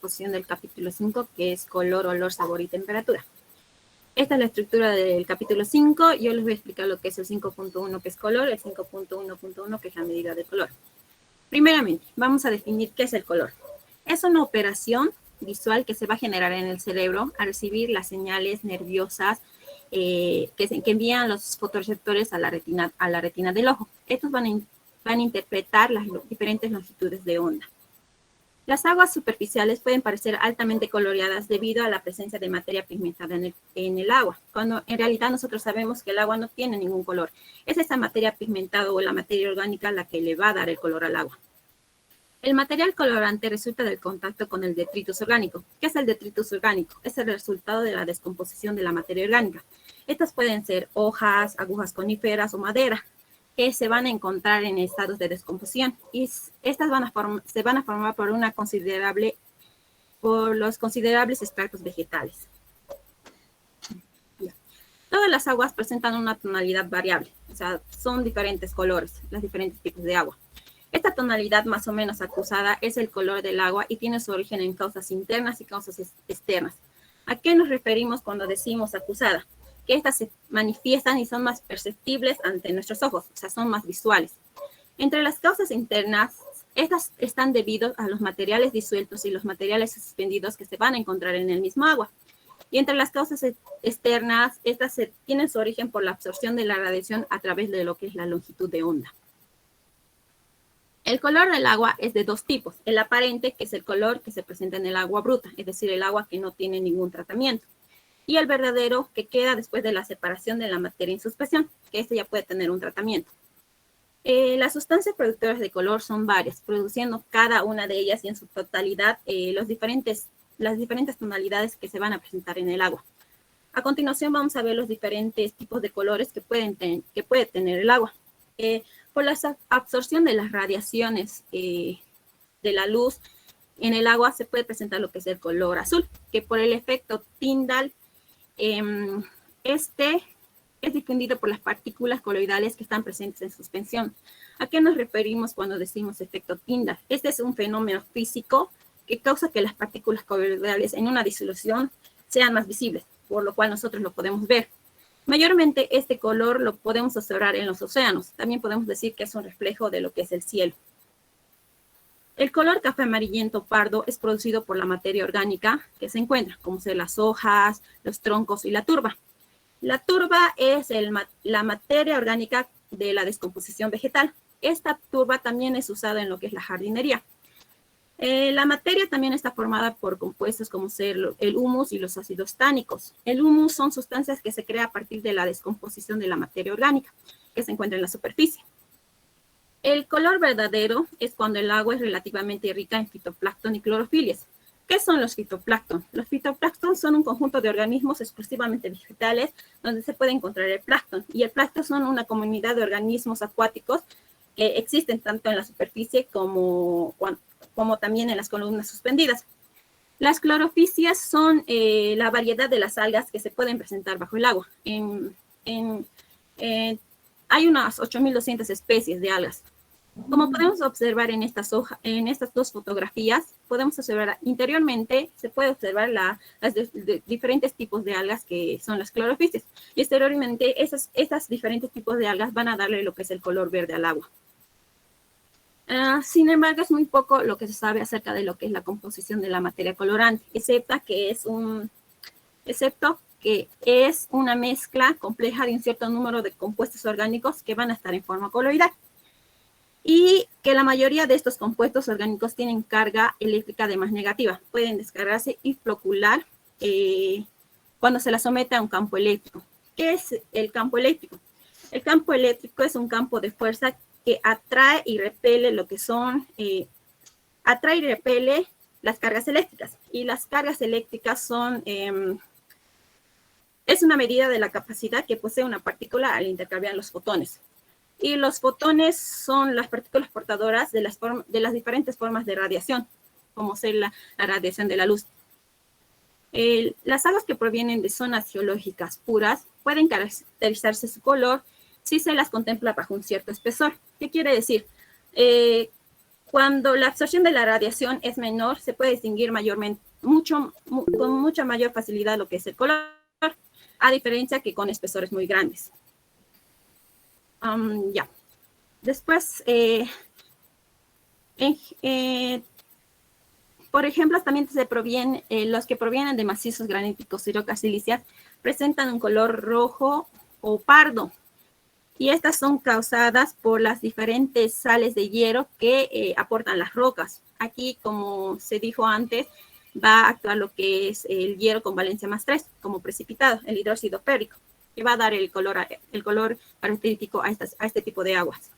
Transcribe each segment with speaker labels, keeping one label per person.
Speaker 1: exposición del capítulo 5, que es color, olor, sabor y temperatura. Esta es la estructura del capítulo 5. Yo les voy a explicar lo que es el 5.1, que es color, el 5.1.1, que es la medida de color. Primeramente, vamos a definir qué es el color. Es una operación visual que se va a generar en el cerebro al recibir las señales nerviosas que envían los fotorreceptores a la retina del ojo. Estos van a interpretar las diferentes longitudes de onda. Las aguas superficiales pueden parecer altamente coloreadas debido a la presencia de materia pigmentada en el agua, cuando en realidad nosotros sabemos que el agua no tiene ningún color. Es esa materia pigmentada o la materia orgánica la que le va a dar el color al agua. El material colorante resulta del contacto con el detritus orgánico. ¿Qué es el detritus orgánico? Es el resultado de la descomposición de la materia orgánica. Estas pueden ser hojas, agujas coníferas o madera, que se van a encontrar en estados de descomposición, y estas se van a formar por los considerables extractos vegetales. Todas las aguas presentan una tonalidad variable, o sea, son diferentes colores, los diferentes tipos de agua. Esta tonalidad más o menos acusada es el color del agua y tiene su origen en causas internas y causas externas. ¿A qué nos referimos cuando decimos acusada? Que estas se manifiestan y son más perceptibles ante nuestros ojos, o sea, son más visuales. Entre las causas internas, estas están debido a los materiales disueltos y los materiales suspendidos que se van a encontrar en el mismo agua. Y entre las causas externas, estas tienen su origen por la absorción de la radiación a través de lo que es la longitud de onda. El color del agua es de dos tipos. El aparente, que es el color que se presenta en el agua bruta, es decir, el agua que no tiene ningún tratamiento. Y el verdadero, que queda después de la separación de la materia en suspensión, que este ya puede tener un tratamiento. Las sustancias productoras de color son varias, produciendo cada una de ellas y en su totalidad las diferentes tonalidades que se van a presentar en el agua. A continuación vamos a ver los diferentes tipos de colores que puede tener el agua. Por la absorción de las radiaciones de la luz en el agua se puede presentar lo que es el color azul, que por el efecto Tyndall este es difundido por las partículas coloidales que están presentes en suspensión. ¿A qué nos referimos cuando decimos efecto Tyndall? Este es un fenómeno físico que causa que las partículas coloidales en una disolución sean más visibles, por lo cual nosotros lo podemos ver. Mayormente este color lo podemos observar en los océanos. También podemos decir que es un reflejo de lo que es el cielo. El color café amarillento pardo es producido por la materia orgánica que se encuentra, como son las hojas, los troncos y la turba. La turba es la materia orgánica de la descomposición vegetal. Esta turba también es usada en lo que es la jardinería. La materia también está formada por compuestos como ser el humus y los ácidos tánicos. El humus son sustancias que se crean a partir de la descomposición de la materia orgánica que se encuentra en la superficie. El color verdadero es cuando el agua es relativamente rica en fitoplancton y clorofilias. ¿Qué son los fitoplancton? Los fitoplancton son un conjunto de organismos exclusivamente vegetales donde se puede encontrar el plancton. Y el plancton son una comunidad de organismos acuáticos que existen tanto en la superficie como también en las columnas suspendidas. Las clorofilias son la variedad de las algas que se pueden presentar bajo el agua. Hay unas 8.200 especies de algas. Como podemos observar en estas dos fotografías, podemos observar interiormente, se puede observar las diferentes tipos de algas que son las clorofilias. Y exteriormente, estos diferentes tipos de algas van a darle lo que es el color verde al agua. Sin embargo, es muy poco lo que se sabe acerca de lo que es la composición de la materia colorante, excepto que es una mezcla compleja de un cierto número de compuestos orgánicos que van a estar en forma coloidal. Y que la mayoría de estos compuestos orgánicos tienen carga eléctrica de más negativa. Pueden descargarse y flocular cuando se la somete a un campo eléctrico. ¿Qué es el campo eléctrico? El campo eléctrico es un campo de fuerza que atrae y repele las cargas eléctricas. Y las cargas eléctricas es una medida de la capacidad que posee una partícula al intercambiar los fotones. Y los fotones son las partículas portadoras de las diferentes formas de radiación, como ser la radiación de la luz. Las aguas que provienen de zonas geológicas puras pueden caracterizarse su color si se las contempla bajo un cierto espesor. ¿Qué quiere decir? Cuando la absorción de la radiación es menor, se puede distinguir mayormente, con mucha mayor facilidad lo que es el color, a diferencia que con espesores muy grandes. Ya. Después, por ejemplo, también los que provienen de macizos graníticos y rocas silíceas presentan un color rojo o pardo. Y estas son causadas por las diferentes sales de hierro que aportan las rocas. Aquí, como se dijo antes, va a actuar lo que es el hierro con valencia +3 como precipitado, el hidróxido férrico, que va a dar el color característico a este tipo de aguas.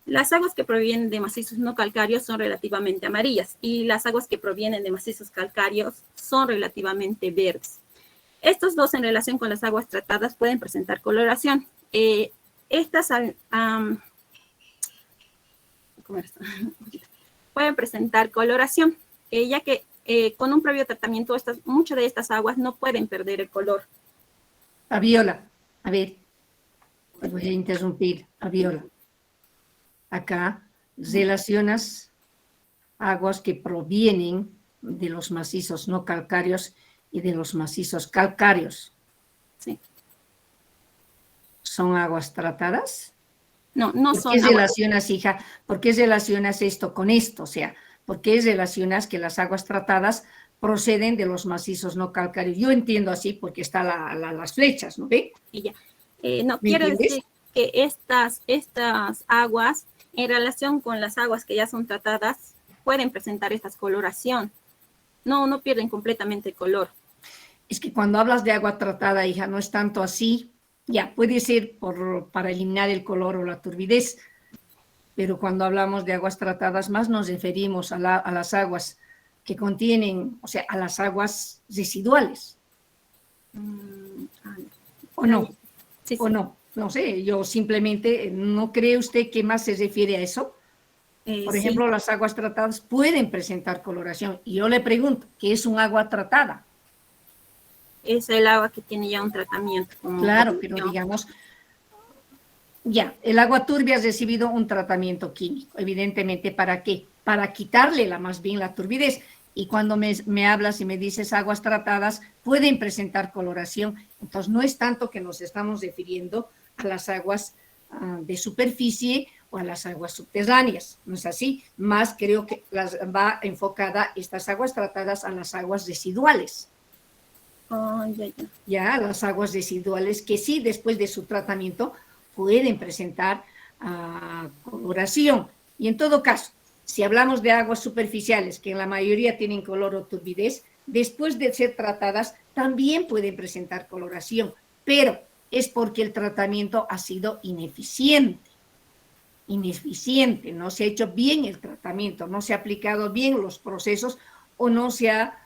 Speaker 1: Las aguas que provienen de macizos no calcáreos son relativamente amarillas y las aguas que provienen de macizos calcáreos son relativamente verdes. Estos dos, en relación con las aguas tratadas, pueden presentar coloración. Pueden presentar coloración, ya que con un previo tratamiento muchas de estas aguas no pueden perder el color.
Speaker 2: Fabiola, a ver, te voy a interrumpir, Fabiola. Acá relacionas aguas que provienen de los macizos no calcáreos y de los macizos calcáreos.
Speaker 1: Sí.
Speaker 2: ¿Son aguas tratadas?
Speaker 1: No, no son
Speaker 2: aguas. ¿Por qué relacionas, hija? ¿Por qué relacionas esto con esto? O sea, ¿por qué relacionas que las aguas tratadas proceden de los macizos no calcáreos? Yo entiendo así porque están las flechas, ¿no ve?
Speaker 1: Y ya. No quiero decir que estas aguas, en relación con las aguas que ya son tratadas, pueden presentar esta coloración. No pierden completamente el color.
Speaker 2: Es que cuando hablas de agua tratada, hija, no es tanto así. Ya, puede ser para eliminar el color o la turbidez, pero cuando hablamos de aguas tratadas más nos referimos a las aguas que contienen, o sea, a las aguas residuales. ¿O no?
Speaker 1: Sí,
Speaker 2: ¿O no? No sé, yo simplemente, ¿no cree usted que más se refiere a eso? Por ejemplo, sí. Las aguas tratadas pueden presentar coloración. Y yo le pregunto, ¿qué es un agua tratada?
Speaker 1: Es el agua que tiene ya un tratamiento.
Speaker 2: Claro, pero digamos, ya, el agua turbia ha recibido un tratamiento químico, evidentemente, ¿para qué? Para quitarle más bien la turbidez. Y cuando me hablas y me dices aguas tratadas, pueden presentar coloración. Entonces, no es tanto que nos estamos refiriendo a las aguas de superficie o a las aguas subterráneas, ¿no es así? Más creo que va enfocada estas aguas tratadas a las aguas residuales. Ya, las aguas residuales que sí, después de su tratamiento, pueden presentar coloración. Y en todo caso, si hablamos de aguas superficiales, que en la mayoría tienen color o turbidez, después de ser tratadas, también pueden presentar coloración, pero es porque el tratamiento ha sido ineficiente, no se ha hecho bien el tratamiento, no se ha aplicado bien los procesos o no se ha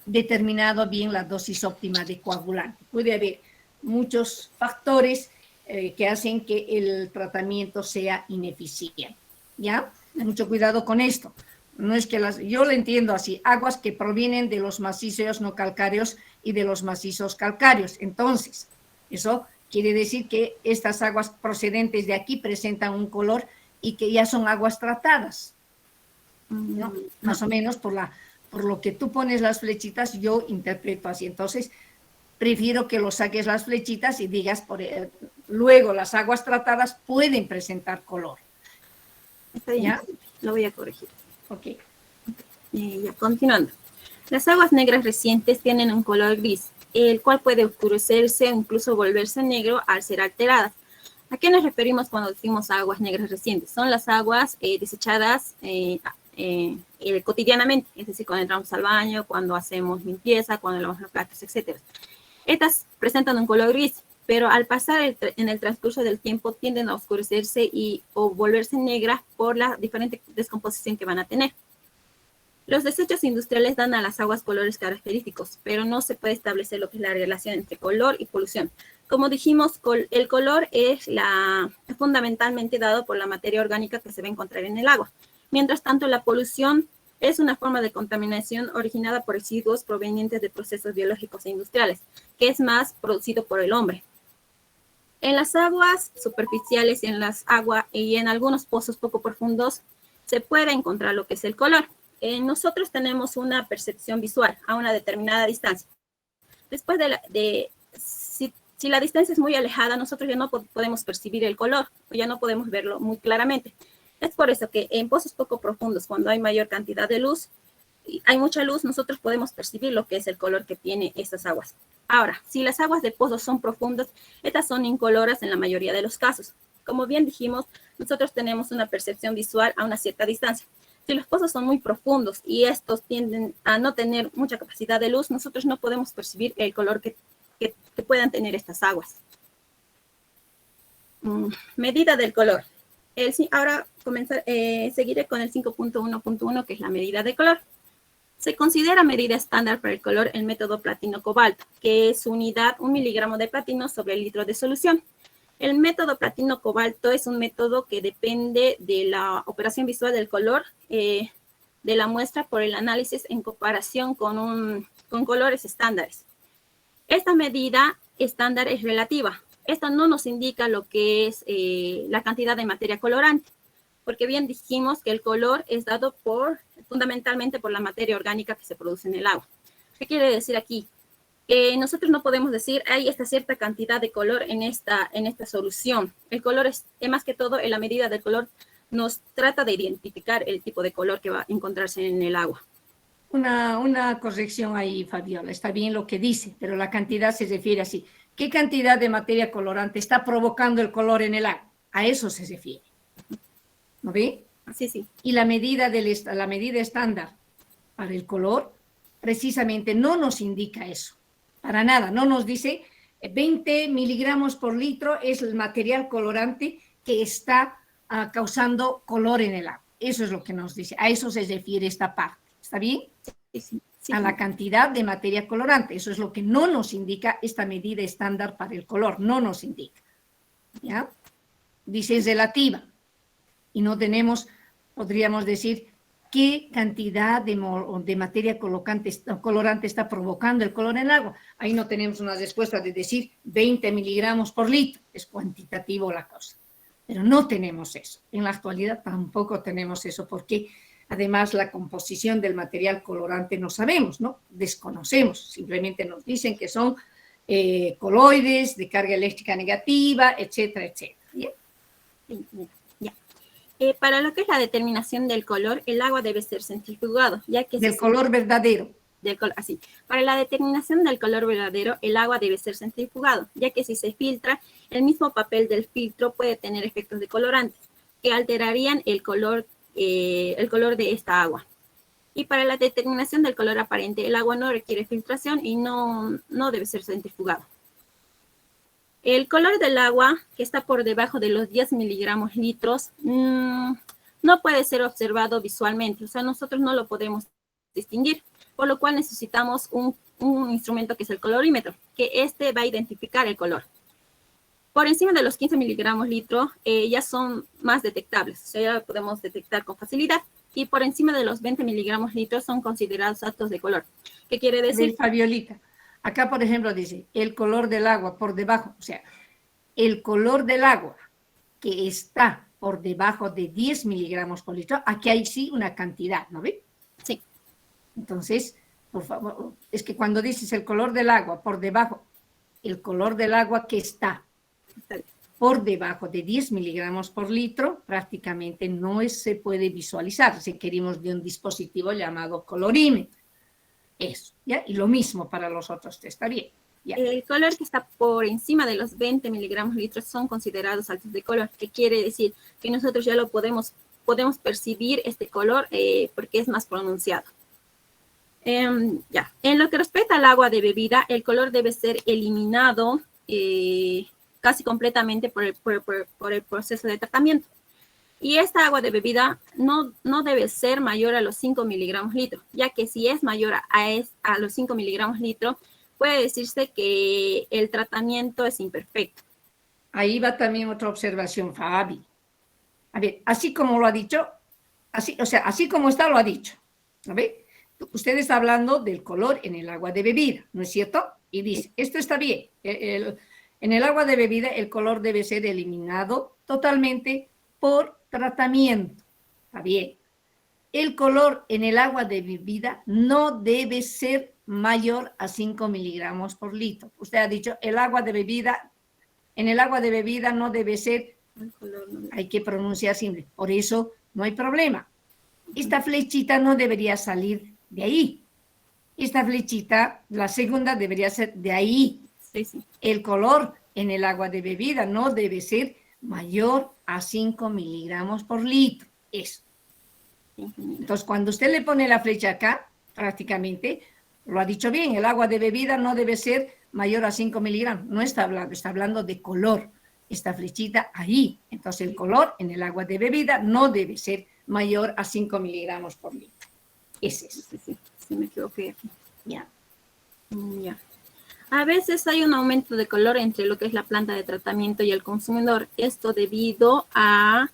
Speaker 2: determinado bien la dosis óptima de coagulante. Puede haber muchos factores que hacen que el tratamiento sea ineficiente, ¿ya? Mucho cuidado con esto. No es que yo lo entiendo así, aguas que provienen de los macizos no calcáreos y de los macizos calcáreos. Entonces, eso quiere decir que estas aguas procedentes de aquí presentan un color y que ya son aguas tratadas, ¿no? Más o menos por lo que tú pones las flechitas, yo interpreto así. Entonces, prefiero que lo saques las flechitas y digas, luego las aguas tratadas pueden presentar color.
Speaker 1: Está bien, ¿ya? Lo voy a corregir.
Speaker 2: Ok.
Speaker 1: Ya, continuando. Las aguas negras recientes tienen un color gris, el cual puede oscurecerse o incluso volverse negro al ser alteradas. ¿A qué nos referimos cuando decimos aguas negras recientes? Son las aguas desechadas cotidianamente, es decir, cuando entramos al baño, cuando hacemos limpieza, cuando lavamos los platos, etc. Estas presentan un color gris, pero al pasar en el transcurso del tiempo tienden a oscurecerse o volverse negras por la diferente descomposición que van a tener. Los desechos industriales dan a las aguas colores característicos, pero no se puede establecer lo que es la relación entre color y polución. Como dijimos, el color es fundamentalmente dado por la materia orgánica que se va a encontrar en el agua. Mientras tanto, la polución es una forma de contaminación originada por residuos provenientes de procesos biológicos e industriales, que es más producido por el hombre. En las aguas superficiales, en las aguas y en algunos pozos poco profundos se puede encontrar lo que es el color. Nosotros tenemos una percepción visual a una determinada distancia. Después si la distancia es muy alejada, nosotros ya no podemos percibir el color, o ya no podemos verlo muy claramente. Es por eso que en pozos poco profundos, cuando hay mayor cantidad de luz, hay mucha luz, nosotros podemos percibir lo que es el color que tiene estas aguas. Ahora, si las aguas de pozos son profundas, estas son incoloras en la mayoría de los casos. Como bien dijimos, nosotros tenemos una percepción visual a una cierta distancia. Si los pozos son muy profundos y estos tienden a no tener mucha capacidad de luz, nosotros no podemos percibir el color que puedan tener estas aguas. Medida del color. Ahora seguiré con el 5.1.1, que es la medida de color. Se considera medida estándar para el color el método platino-cobalto, que es su unidad 1 miligramo de platino sobre el litro de solución. El método platino-cobalto es un método que depende de la operación visual del color de la muestra por el análisis en comparación con colores estándares. Esta medida estándar es relativa. Esto no nos indica lo que es la cantidad de materia colorante, porque bien dijimos que el color es dado fundamentalmente por la materia orgánica que se produce en el agua. ¿Qué quiere decir aquí? Nosotros no podemos decir, hay esta cierta cantidad de color en esta solución. El color es más que todo, en la medida del color, nos trata de identificar el tipo de color que va a encontrarse en el agua.
Speaker 2: Una corrección ahí, Fabiola. Está bien lo que dice, pero la cantidad se refiere así. ¿Qué cantidad de materia colorante está provocando el color en el agua? A eso se refiere. ¿No ve?
Speaker 1: Sí, sí.
Speaker 2: Y la medida estándar para el color precisamente no nos indica eso. Para nada. No nos dice 20 miligramos por litro es el material colorante que está causando color en el agua. Eso es lo que nos dice. A eso se refiere esta parte. ¿Está bien?
Speaker 1: Sí, sí, sí.
Speaker 2: A la cantidad de materia colorante. Eso es lo que no nos indica esta medida estándar para el color. No nos indica. ¿Ya? Dice es relativa. Y no tenemos, podríamos decir, qué cantidad de materia colorante está provocando el color en el agua. Ahí no tenemos una respuesta de decir 20 miligramos por litro. Es cuantitativo la cosa. Pero no tenemos eso. En la actualidad tampoco tenemos eso, porque además la composición del material colorante no sabemos, ¿no? Desconocemos. Simplemente nos dicen que son coloides de carga eléctrica negativa, etcétera, etcétera. ¿Bien?
Speaker 1: Sí, ya. Para lo que es la determinación del color, el agua debe ser centrifugado, ya que
Speaker 2: del color verdadero.
Speaker 1: Así. Para la determinación del color verdadero, el agua debe ser centrifugado, ya que si se filtra, el mismo papel del filtro puede tener efectos decolorantes que alterarían el color de esta agua. Y para la determinación del color aparente, el agua no requiere filtración y no debe ser centrifugado. El color del agua, que está por debajo de los 10 miligramos litros, no puede ser observado visualmente. O sea, nosotros no lo podemos distinguir, por lo cual necesitamos un instrumento que es el colorímetro, que va a identificar el color. Por encima de los 15 miligramos litro ya son más detectables, o sea, ya lo podemos detectar con facilidad. Y por encima de los 20 miligramos litros son considerados altos de color. ¿Qué quiere decir?
Speaker 2: Fabiolita, acá por ejemplo dice, el color del agua por debajo, o sea, el color del agua que está por debajo de 10 miligramos por litro, aquí hay sí una cantidad, ¿no ve?
Speaker 1: Sí.
Speaker 2: Entonces, por favor, es que cuando dices el color del agua por debajo, el color del agua que está por debajo de 10 miligramos por litro, prácticamente no se puede visualizar. Requerimos de un dispositivo llamado colorímetro. Eso, ¿ya? Y lo mismo para los otros tres, ¿está bien? ¿Ya?
Speaker 1: El color que está por encima de los 20 miligramos litros son considerados altos de color, que quiere decir que nosotros ya lo podemos percibir este color porque es más pronunciado. Ya. En lo que respecta al agua de bebida, el color debe ser eliminado casi completamente por el proceso de tratamiento. Y esta agua de bebida no debe ser mayor a los 5 miligramos litro, ya que si es mayor a los 5 miligramos litro, puede decirse que el tratamiento es imperfecto.
Speaker 2: Ahí va también otra observación, Fabi. A ver, así como lo ha dicho, así como está, lo ha dicho. ¿No ve? Usted está hablando del color en el agua de bebida, ¿no es cierto? Y dice, esto está bien, En el agua de bebida el color debe ser eliminado totalmente por tratamiento. Está bien. El color en el agua de bebida no debe ser mayor a 5 miligramos por litro. Usted ha dicho, en el agua de bebida no debe ser, hay que pronunciar simple, por eso no hay problema. Esta flechita no debería salir de ahí. Esta flechita, la segunda, debería ser de ahí.
Speaker 1: Sí, sí.
Speaker 2: El color en el agua de bebida no debe ser mayor a 5 miligramos por litro. Eso. Entonces, cuando usted le pone la flecha acá, prácticamente, lo ha dicho bien, el agua de bebida no debe ser mayor a 5 miligramos. No está hablando de color. Esta flechita ahí. Entonces, el color en el agua de bebida no debe ser mayor a 5 miligramos por litro. Ese es.
Speaker 1: Sí, me equivoqué aquí.
Speaker 2: Ya.
Speaker 1: Ya. A veces hay un aumento de color entre lo que es la planta de tratamiento y el consumidor. Esto debido a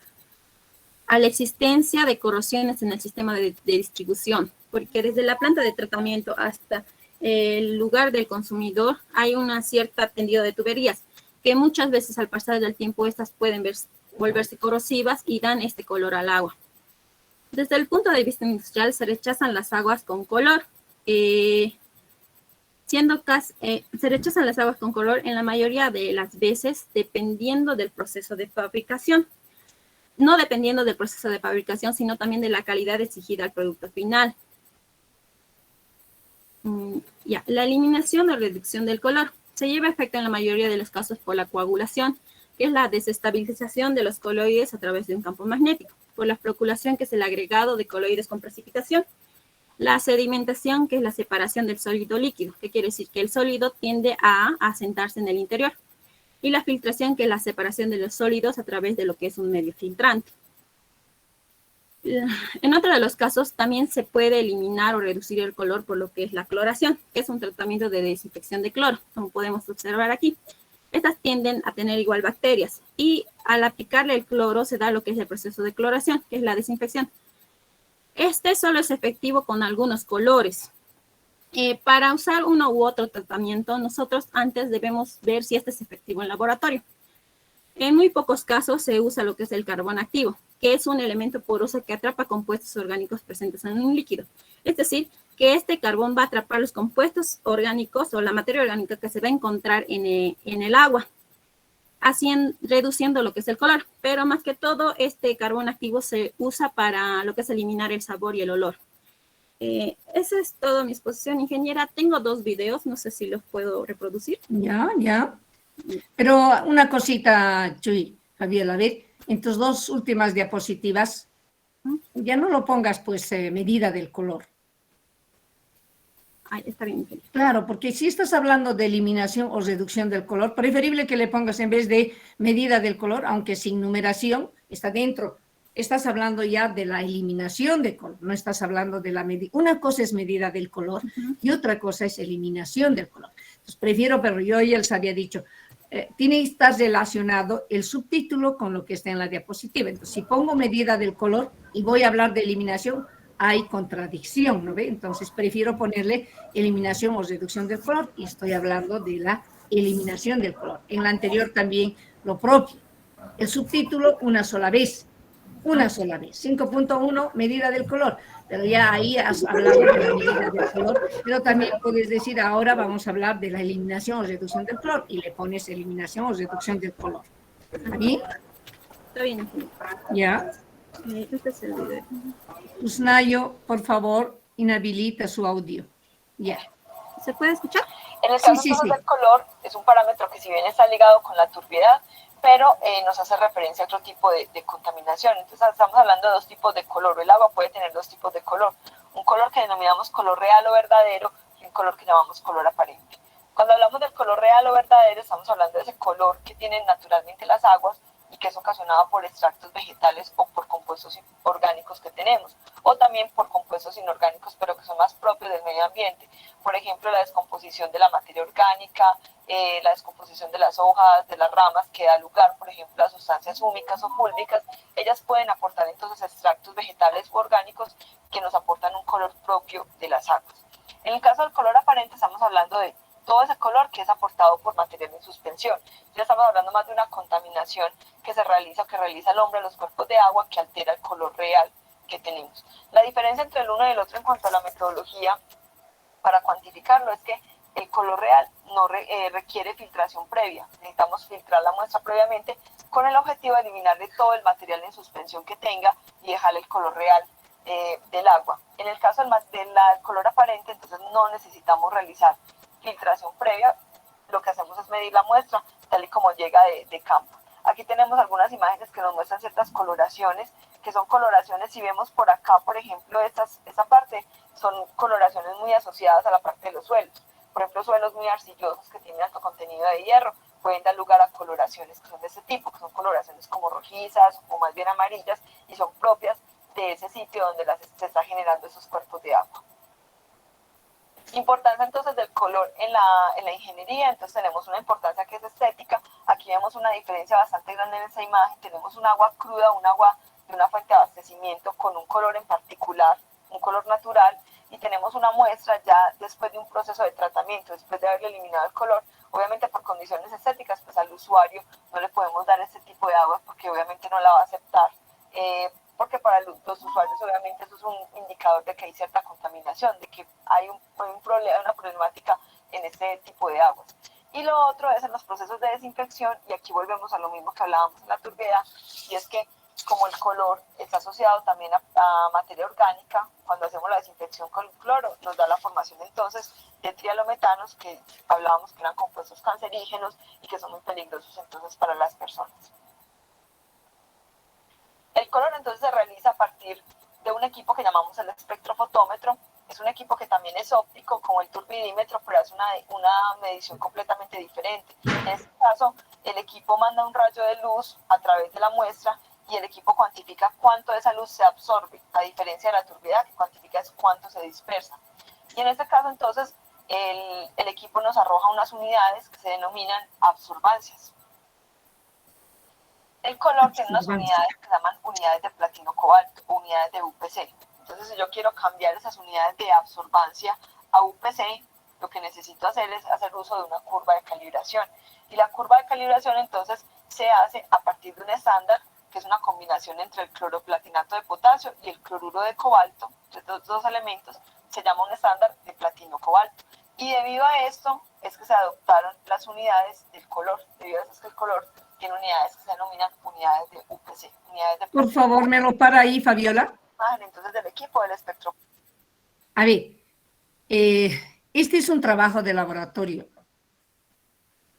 Speaker 1: la existencia de corrosiones en el sistema de distribución, porque desde la planta de tratamiento hasta el lugar del consumidor hay una cierta tendido de tuberías, que muchas veces al pasar del tiempo estas pueden volverse corrosivas y dan este color al agua. Desde el punto de vista industrial se rechazan las aguas con color, se rechazan las aguas con color en la mayoría de las veces dependiendo del proceso de fabricación. No dependiendo del proceso de fabricación, sino también de la calidad exigida al producto final. La eliminación o reducción del color se lleva a efecto en la mayoría de los casos por la coagulación, que es la desestabilización de los coloides a través de un campo magnético, por la floculación, que es el agregado de coloides con precipitación, la sedimentación, que es la separación del sólido líquido, que quiere decir que el sólido tiende a asentarse en el interior, y la filtración, que es la separación de los sólidos a través de lo que es un medio filtrante. En otro de los casos, también se puede eliminar o reducir el color por lo que es la cloración, que es un tratamiento de desinfección de cloro, como podemos observar aquí. Estas tienden a tener igual bacterias, y al aplicarle el cloro se da lo que es el proceso de cloración, que es la desinfección. Este solo es efectivo con algunos colores. Para usar uno u otro tratamiento, nosotros antes debemos ver si este es efectivo en laboratorio. En muy pocos casos se usa lo que es el carbón activo, que es un elemento poroso que atrapa compuestos orgánicos presentes en un líquido. Es decir, que este carbón va a atrapar los compuestos orgánicos o la materia orgánica que se va a encontrar en el agua, reduciendo lo que es el color. Pero más que todo, este carbón activo se usa para lo que es eliminar el sabor y el olor. Esa es toda mi exposición, ingeniera. Tengo 2 videos, no sé si los puedo reproducir.
Speaker 2: Ya. Pero una cosita, Chuy, Javier, a ver, en tus 2 últimas diapositivas, ya no lo pongas, pues, medida del color.
Speaker 1: Está bien, ingeniera.
Speaker 2: Claro, porque si estás hablando de eliminación o reducción del color, preferible que le pongas en vez de medida del color, aunque sin numeración, está dentro. Estás hablando ya de la eliminación de color, no estás hablando de la medida. Una cosa es medida del color y otra cosa es eliminación del color. Entonces, prefiero, pero yo ya les había dicho, tiene que estar relacionado el subtítulo con lo que está en la diapositiva. Entonces, si pongo medida del color y voy a hablar de eliminación, hay contradicción, ¿no ve? Entonces, prefiero ponerle eliminación o reducción del color y estoy hablando de la eliminación del color. En la anterior también lo propio. El subtítulo una sola vez. 5.1, medida del color, pero ya ahí has hablado de la medida del color, pero también puedes decir ahora vamos a hablar de la eliminación o reducción del color y le pones eliminación o reducción del color. ¿Está bien?
Speaker 1: Está bien.
Speaker 2: Ya.
Speaker 1: Este es el video.
Speaker 2: Usnayo, por favor, inhabilita su audio. Ya.
Speaker 1: ¿Se puede escuchar?
Speaker 3: En el caso del color, es un parámetro que si bien está ligado con la turbiedad, pero nos hace referencia a otro tipo de contaminación. Entonces estamos hablando de 2 tipos de color. El agua puede tener 2 tipos de color. Un color que denominamos color real o verdadero y un color que llamamos color aparente. Cuando hablamos del color real o verdadero, estamos hablando de ese color que tienen naturalmente las aguas y que es ocasionado por extractos vegetales o por compuestos orgánicos que tenemos, o también por compuestos inorgánicos, pero que son más propios del medio ambiente. Por ejemplo, la descomposición de la materia orgánica, la descomposición de las hojas, de las ramas, que da lugar, por ejemplo, a sustancias húmicas o fúlvicas. Ellas pueden aportar entonces extractos vegetales u orgánicos que nos aportan un color propio de las aguas. En el caso del color aparente estamos hablando de todo ese color que es aportado por material en suspensión. Ya estamos hablando más de una contaminación que realiza el hombre en los cuerpos de agua, que altera el color real que tenemos. La diferencia entre el uno y el otro en cuanto a la metodología para cuantificarlo es que el color real no requiere filtración previa. Necesitamos filtrar la muestra previamente con el objetivo de eliminarle todo el material en suspensión que tenga y dejarle el color real del agua. En el caso del color aparente, entonces no necesitamos realizar filtración previa. Lo que hacemos es medir la muestra tal y como llega de campo. Aquí tenemos algunas imágenes que nos muestran ciertas coloraciones, que son coloraciones, si vemos por acá, por ejemplo, esta parte, son coloraciones muy asociadas a la parte de los suelos. Por ejemplo, suelos muy arcillosos que tienen alto contenido de hierro pueden dar lugar a coloraciones que son de este tipo, que son coloraciones como rojizas o más bien amarillas, y son propias de ese sitio donde se está generando esos cuerpos de agua. Importancia entonces del color en la ingeniería. Entonces tenemos una importancia que es estética. Aquí vemos una diferencia bastante grande en esa imagen. Tenemos un agua cruda, un agua de una fuente de abastecimiento con un color en particular, un color natural, y tenemos una muestra ya después de un proceso de tratamiento, después de haberle eliminado el color. Obviamente por condiciones estéticas, pues al usuario no le podemos dar este tipo de agua porque obviamente no la va a aceptar, porque para los usuarios obviamente eso es un indicador de que hay cierta contaminación, de que hay un problema, una problemática en este tipo de aguas. Y lo otro es en los procesos de desinfección, y aquí volvemos a lo mismo que hablábamos en la turbiedad, y es que como el color está asociado también a materia orgánica, cuando hacemos la desinfección con cloro nos da la formación entonces de trialometanos, que hablábamos que eran compuestos cancerígenos y que son muy peligrosos entonces para las personas. El color entonces se realiza a partir de un equipo que llamamos el espectrofotómetro. Es un equipo que también es óptico como el turbidímetro, pero hace una medición completamente diferente. En este caso, el equipo manda un rayo de luz a través de la muestra y el equipo cuantifica cuánto de esa luz se absorbe, a diferencia de la turbiedad, que cuantifica es cuánto se dispersa. Y en este caso, entonces, el equipo nos arroja unas unidades que se denominan absorbancias. El color tiene unas unidades que se llaman unidades de platino cobalto, unidades de UPC. Entonces, si yo quiero cambiar esas unidades de absorbancia a UPC, lo que necesito hacer es hacer uso de una curva de calibración. Y la curva de calibración, entonces, se hace a partir de un estándar, que es una combinación entre el cloroplatinato de potasio y el cloruro de cobalto. Estos dos elementos se llama un estándar de platino-cobalto. Y debido a esto es que se adoptaron las unidades del color. Debido a eso es que el color tiene unidades que se denominan unidades de UPC. Unidades de
Speaker 2: Por favor, me lo para ahí, Fabiola.
Speaker 3: Entonces, del equipo del espectro.
Speaker 2: A ver, este es un trabajo de laboratorio.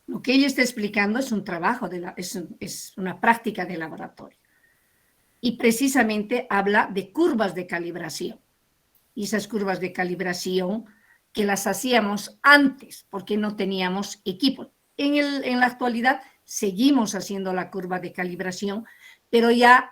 Speaker 2: Lo que ella está explicando es un trabajo, es una práctica de laboratorio. Y precisamente habla de curvas de calibración. Y esas curvas de calibración que las hacíamos antes, porque no teníamos equipo. En la actualidad seguimos haciendo la curva de calibración, pero ya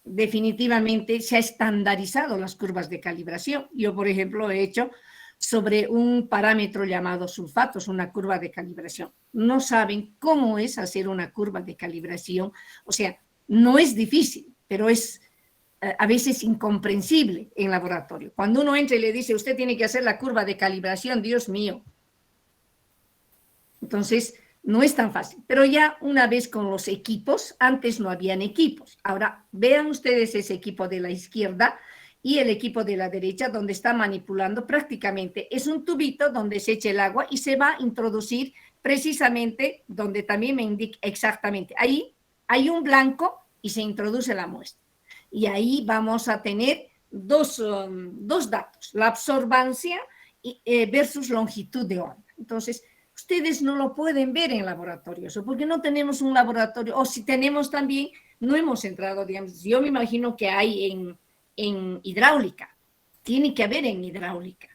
Speaker 2: definitivamente se ha estandarizado las curvas de calibración. Yo, por ejemplo, he hecho sobre un parámetro llamado sulfatos, una curva de calibración. No saben cómo es hacer una curva de calibración, o sea, no es difícil, pero es a veces incomprensible en laboratorio. Cuando uno entra y le dice, usted tiene que hacer la curva de calibración, Dios mío. Entonces, no es tan fácil, pero ya una vez con los equipos, antes no habían equipos. Ahora, vean ustedes ese equipo de la izquierda y el equipo de la derecha, donde está manipulando prácticamente. Es un tubito donde se echa el agua y se va a introducir precisamente donde también me indica exactamente. Ahí hay un blanco y se introduce la muestra. Y ahí vamos a tener dos datos, la absorbancia versus longitud de onda. Entonces, ustedes no lo pueden ver en laboratorios, porque no tenemos un laboratorio, o si tenemos también, no hemos entrado, digamos, yo me imagino que hay en hidráulica, tiene que haber en hidráulica,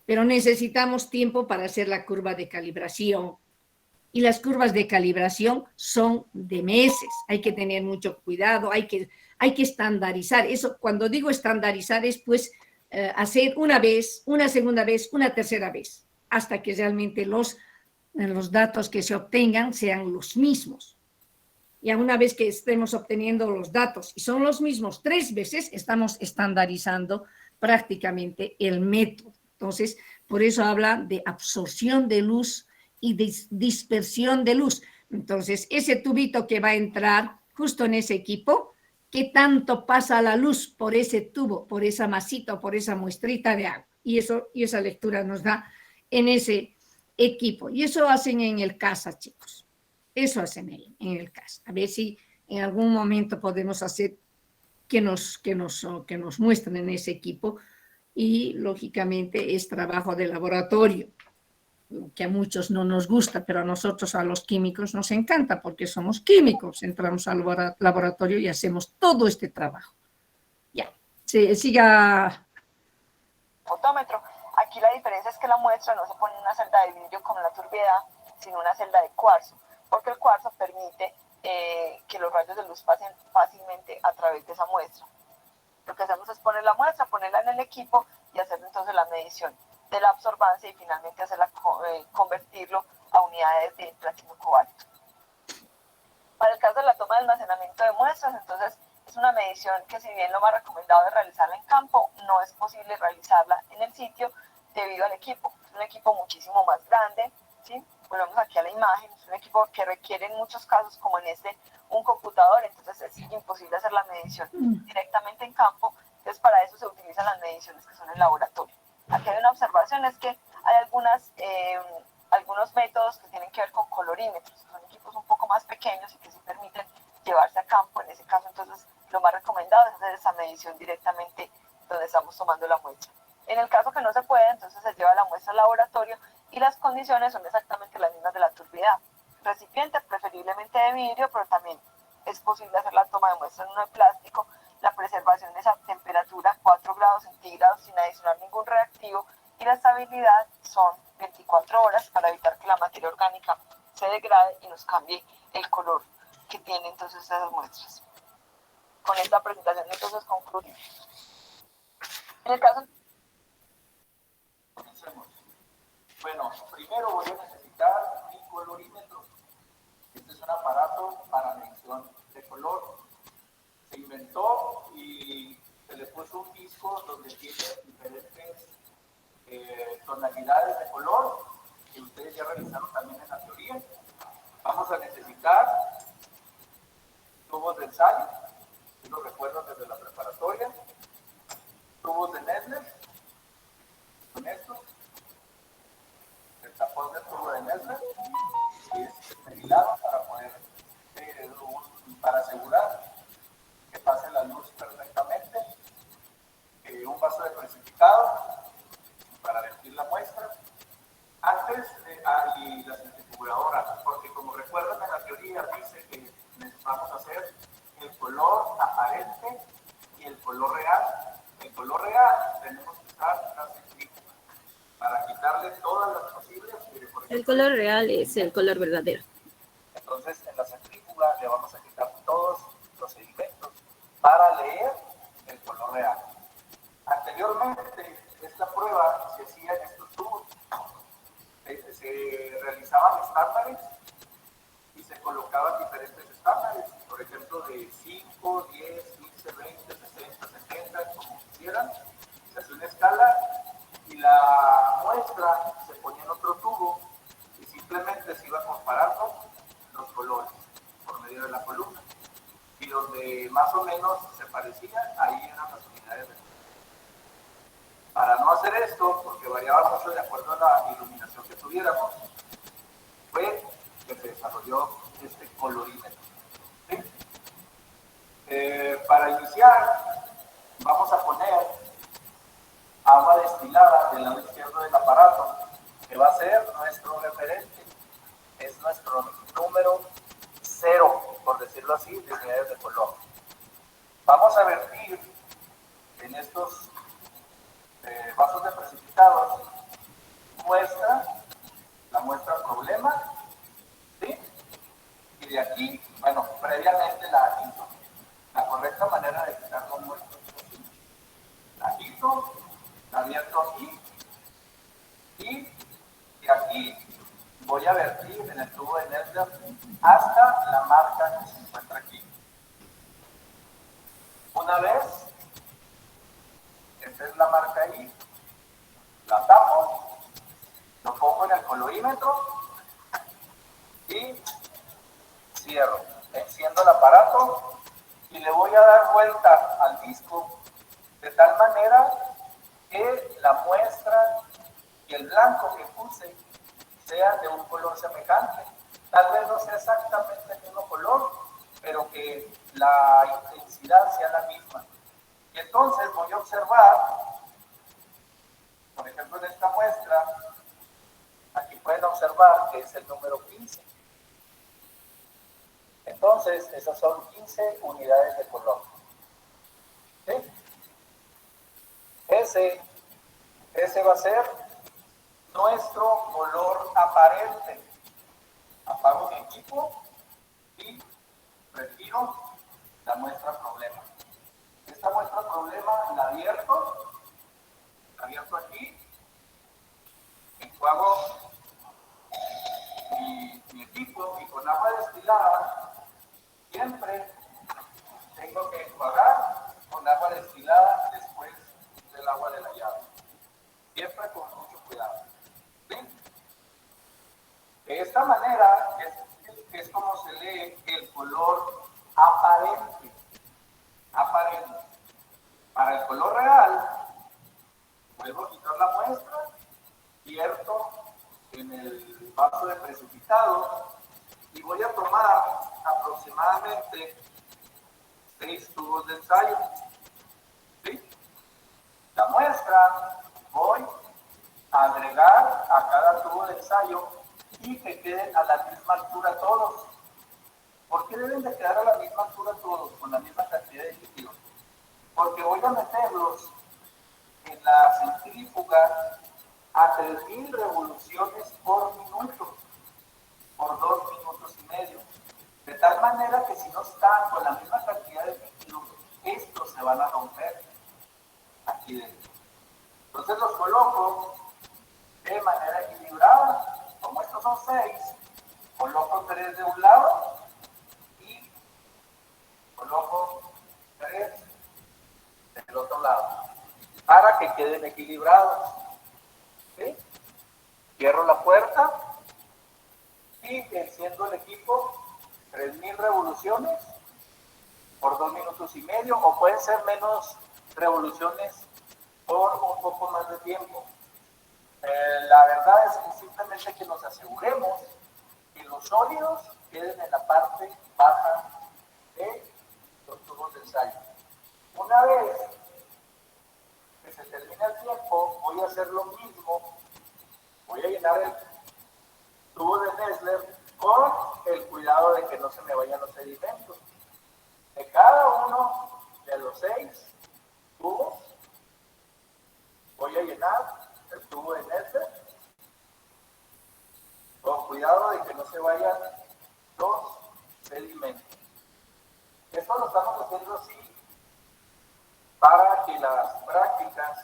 Speaker 2: pero necesitamos tiempo para hacer la curva de calibración, y las curvas de calibración son de meses, hay que tener mucho cuidado, hay que estandarizar, eso cuando digo estandarizar es pues hacer una vez, una segunda vez, una tercera vez, hasta que realmente los datos que se obtengan sean los mismos. Y una vez que estemos obteniendo los datos y son los mismos 3 veces, estamos estandarizando prácticamente el método. Entonces, Por eso habla de absorción de luz y dispersión de luz. Entonces, ese tubito que va a entrar justo en ese equipo, ¿qué tanto pasa la luz por ese tubo, por esa masita o por esa muestrita de agua? Y esa lectura nos da en ese equipo. Y eso hacen en el CASA, chicos. Eso hacen ahí, en el CASA. A ver si en algún momento podemos hacer que nos muestren en ese equipo. Y, lógicamente, es trabajo de laboratorio, que a muchos no nos gusta, pero a nosotros, a los químicos, nos encanta porque somos químicos. Entramos al laboratorio y hacemos todo este trabajo. Ya, siga.
Speaker 3: Fotómetro. Aquí la diferencia es que la muestra no se pone en una celda de vidrio como la turbiedad, sino una celda de cuarzo, porque el cuarzo permite que los rayos de luz pasen fácilmente a través de esa muestra. Lo que hacemos es poner la muestra, ponerla en el equipo y hacer entonces la medición de la absorbancia y finalmente convertirlo a unidades de platino cobalto. Para el caso de la toma de almacenamiento de muestras, entonces es una medición que, si bien lo más recomendado es realizarla en campo, no es posible realizarla en el sitio debido al equipo. Es un equipo muchísimo más grande, ¿sí? Volvemos aquí a la imagen, es un equipo que requiere en muchos casos, como en este, un computador, entonces es imposible hacer la medición directamente en campo, entonces para eso se utilizan las mediciones que son en laboratorio. Aquí hay una observación, es que hay algunos métodos que tienen que ver con colorímetros, son equipos un poco más pequeños y que sí permiten llevarse a campo. En ese caso, entonces, lo más recomendado es hacer esa medición directamente donde estamos tomando la muestra. En el caso que no se puede, entonces se lleva la muestra al laboratorio y las condiciones son exactamente las mismas de la turbiedad. Recipiente preferiblemente de vidrio, pero también es posible hacer la toma de muestra en uno de plástico. La preservación de esa temperatura, 4 grados centígrados, sin adicionar ningún reactivo, y la estabilidad son 24 horas para evitar que la materia orgánica se degrade y nos cambie el color que tienen entonces esas muestras. Con esta presentación entonces concluimos. En el caso...
Speaker 4: Comencemos. Bueno, primero voy a necesitar mi colorímetro. Este es un aparato para medición de color. Se inventó y se le puso un disco donde tiene diferentes tonalidades de color que ustedes ya realizaron también en la teoría. Vamos a necesitar tubos de ensayo, si lo recuerdan desde la preparatoria, tubos de Nestle, con esto, el tapón del tubo de Nestle, y es perfilado para poder, para asegurar que pase la luz perfectamente, un vaso de precipitado para vertir la muestra, antes y la centrifugadora, porque como recuerdan en la teoría dice que vamos a hacer el color aparente y el color real. El color real tenemos que usar la centrífuga para quitarle todas las posibles.
Speaker 1: El color real es el color verdadero.
Speaker 4: Entonces en la centrífuga le vamos a quitar todos los sedimentos para leer el color real. Anteriormente esta prueba se hacía en estos tubos. Se realizaban estándares y se colocaban diferentes estándares, por ejemplo de 5, 10, 15, 20, 60, 70, como quisieran. Se hace una escala y la muestra se ponía en otro tubo y simplemente se iba comparando los colores por medio de la columna. Y donde más o menos se parecían, ahí eran las unidades de color. Para no hacer esto, porque variaba mucho de acuerdo a la iluminación que tuviéramos, fue que se desarrolló este colorímetro. ¿Sí? Para iniciar, vamos a poner agua destilada del lado izquierdo del aparato, que va a ser nuestro referente, es nuestro número 0, por decirlo así, de unidades de color. Vamos a vertir en estos vasos de precipitados la muestra problema, ¿sí? Y de aquí, bueno, previamente la agito. La correcta manera de quitar las muestras es así. La agito, la abierto aquí, y de aquí voy a vertir en el tubo de Nestle hasta la marca que se encuentra aquí. Una vez, esta es la marca ahí, la tapo Lo pongo en el colorímetro y cierro. Enciendo el aparato y le voy a dar vuelta al disco de tal manera que la muestra y el blanco que puse sean de un color semejante. Tal vez no sea exactamente el mismo color, pero que la intensidad sea la misma. Y entonces voy a observar, por ejemplo en esta muestra, aquí pueden observar que es el número 15. Entonces, esas son 15 unidades de color. ¿Sí? Ese va a ser nuestro color aparente. Apago mi equipo y retiro la muestra problema. Esta muestra problema la abierto aquí, enjuago mi equipo y con agua destilada siempre tengo que enjuagar con agua destilada después del agua de la llave. Siempre con mucho cuidado. ¿Sí? De esta manera es como se lee el color aparente. Aparente. Para el color real, vuelvo a quitar la muestra, vierto en el vaso de precipitado y voy a tomar aproximadamente 6 tubos de ensayo. ¿Sí? La muestra voy a agregar a cada tubo de ensayo y que queden a la misma altura todos. ¿Por qué deben de quedar a la misma altura todos, con la misma cantidad de líquido? Porque voy a meterlos en la centrífuga a 3000 revoluciones por minuto, por 2 minutos y medio. De tal manera que si no están con la misma cantidad de líquido, estos se van a romper aquí dentro. Entonces los coloco de manera equilibrada. Como estos son 6, coloco 3 de un lado y coloco 3 del otro lado para que queden equilibrados. ¿Sí? Cierro la puerta y enciendo el equipo 3000 revoluciones por 2 minutos y medio, o pueden ser menos revoluciones por un poco más de tiempo. La verdad es que simplemente que nos aseguremos que los sólidos queden en la parte baja de los tubos de ensayo. Una vez que se termine el tiempo, voy a hacer lo mismo. Voy a llenar el tubo de Nessler con el cuidado de que no se me vayan los sedimentos. De cada uno de los 6 tubos, voy a llenar el tubo de Nessler con cuidado de que no se vayan los sedimentos. Esto lo estamos haciendo así para que las prácticas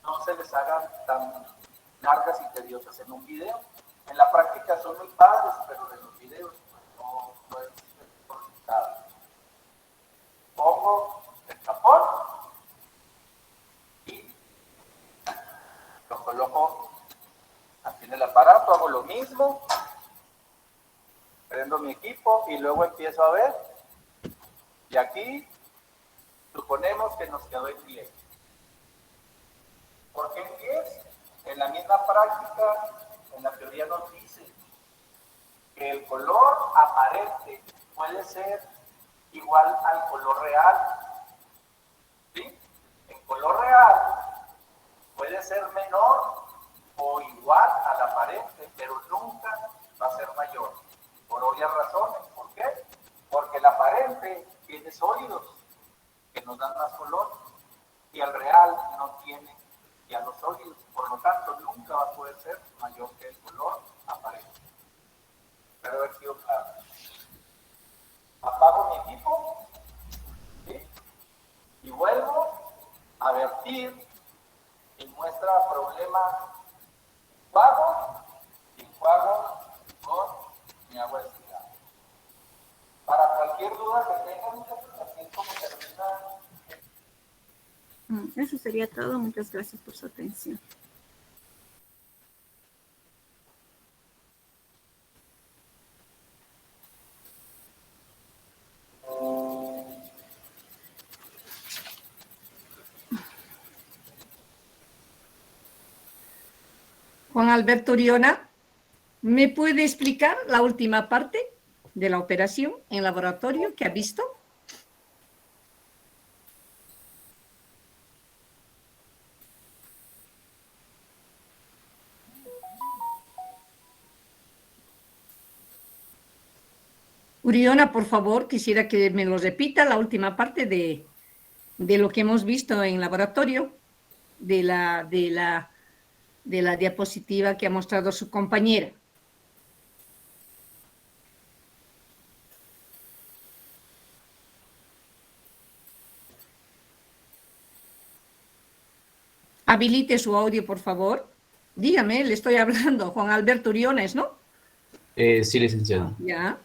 Speaker 4: no se les hagan tan largas y tediosas en un video. En la práctica son muy padres, pero en los videos no es resultado. Pongo el tapón y lo coloco aquí en el aparato, hago lo mismo, prendo mi equipo y luego empiezo a ver. Y aquí suponemos que nos quedó en 10. ¿Por qué en 10? En la misma práctica, en la teoría nos dice que el color aparente puede ser igual al color real. ¿Sí? El color real puede ser menor o igual al aparente, pero nunca va a ser mayor. Por obvias razones. ¿Por qué? Porque el aparente tiene sólidos que nos dan más color y el real no tiene ya los sólidos. Por lo tanto, nunca va a poder ser mayor que el color aparente. Espero haber sido claro. Apago mi equipo, ¿sí? Y vuelvo a vertir y muestra problema enjuago con mi agua destilada. Para cualquier duda que tengan, así es como termina.
Speaker 1: Eso sería todo. Muchas gracias por su atención.
Speaker 2: Juan Alberto Oriona, ¿me puede explicar la última parte de la operación en laboratorio que ha visto? Uriona, por favor, quisiera que me lo repita la última parte de lo que hemos visto en laboratorio, de la diapositiva que ha mostrado su compañera. Habilite su audio, por favor. Dígame, le estoy hablando, Juan Alberto Uriones, ¿no?
Speaker 5: Sí, licenciado.
Speaker 2: Ya,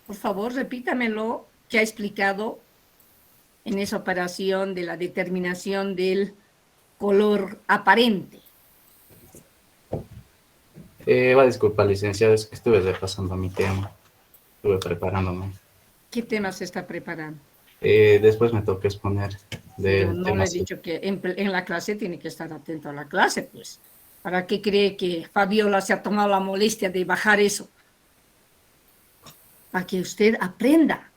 Speaker 2: por favor, repítamelo que ha explicado en esa operación de la determinación del color aparente.
Speaker 5: Va a disculpar, licenciado, es que estuve repasando mi tema. Estuve preparándome.
Speaker 2: ¿Qué tema se está preparando?
Speaker 5: Después me toca exponer del
Speaker 2: No
Speaker 5: tema.
Speaker 2: le he dicho que en la clase tiene que estar atento a la clase, pues. ¿Para qué cree que Fabiola se ha tomado la molestia de bajar eso? Para que usted aprenda.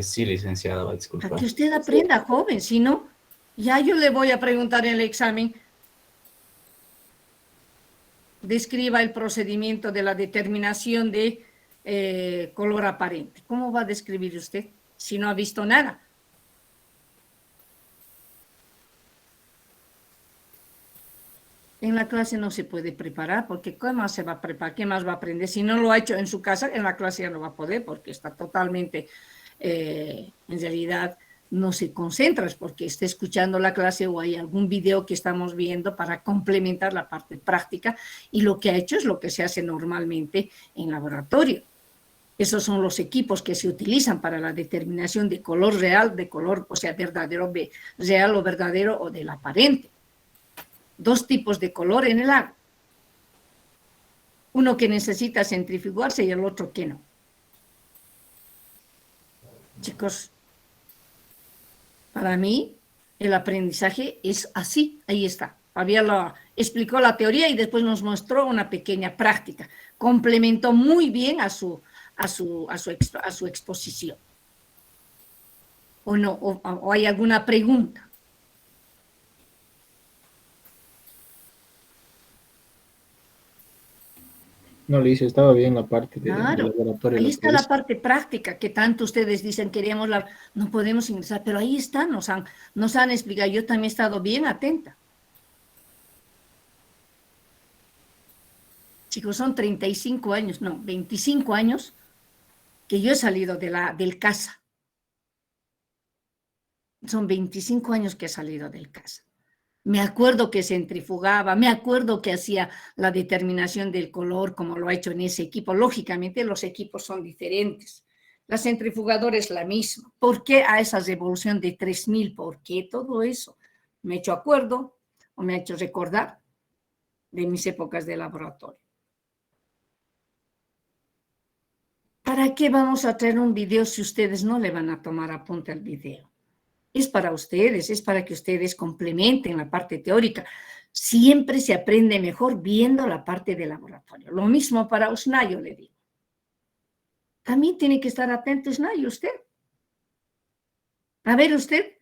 Speaker 5: Sí, licenciado, va a disculpar.
Speaker 2: Para que usted aprenda, joven. Si no, ya yo le voy a preguntar en el examen. Describa el procedimiento de la determinación de color aparente. ¿Cómo va a describir usted si no ha visto nada? En la clase no se puede preparar, porque ¿qué más se va a preparar? ¿Qué más va a aprender? Si no lo ha hecho en su casa, en la clase ya no va a poder, porque está totalmente, en realidad, no se concentra, porque está escuchando la clase o hay algún video que estamos viendo para complementar la parte práctica, y lo que ha hecho es lo que se hace normalmente en laboratorio. Esos son los equipos que se utilizan para la determinación de color real, de color, o sea, verdadero, real o verdadero, o del aparente. Dos tipos de color en el agua. Uno que necesita centrifugarse y el otro que no. Chicos, para mí el aprendizaje es así, ahí está. Fabiola explicó la teoría y después nos mostró una pequeña práctica. Complementó muy bien a su exposición. ¿O no? ¿O hay alguna pregunta?
Speaker 6: No, le hice, estaba bien la parte del
Speaker 2: Claro,
Speaker 6: laboratorio.
Speaker 2: ahí
Speaker 6: Lo
Speaker 2: está
Speaker 6: que
Speaker 2: la
Speaker 6: hice.
Speaker 2: parte práctica que tanto ustedes dicen, queríamos no podemos ingresar, pero ahí está, nos han explicado. Yo también he estado bien atenta. Chicos, son 35 años, no, 25 años que yo he salido del CASA. Son 25 años que he salido del CASA. Me acuerdo que centrifugaba, me acuerdo que hacía la determinación del color como lo ha hecho en ese equipo. Lógicamente los equipos son diferentes. La centrifugadora es la misma. ¿Por qué a esa revolución de 3000? ¿Por qué todo eso? Me ha hecho acuerdo o me ha hecho recordar de mis épocas de laboratorio. ¿Para qué vamos a traer un video si ustedes no le van a tomar apunte al video? Es para ustedes, es para que ustedes complementen la parte teórica. Siempre se aprende mejor viendo la parte de laboratorio. Lo mismo para Usnayo, le digo. También tiene que estar atento, Usnayo, usted. A ver, usted,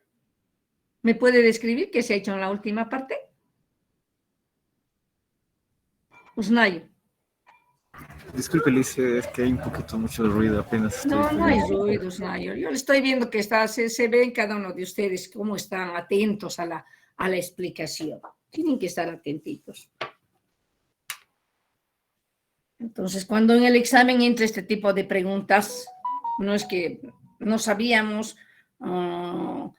Speaker 2: ¿me puede describir qué se ha hecho en la última parte? Usnayo.
Speaker 7: Disculpe, Lice, es que hay un poquito mucho ruido, apenas estoy...
Speaker 2: No hay ruido, Usnayo. Yo le estoy viendo que se ve en cada uno de ustedes cómo están atentos a la explicación. Tienen que estar atentitos. Entonces, cuando en el examen entra este tipo de preguntas, no es que no sabíamos, no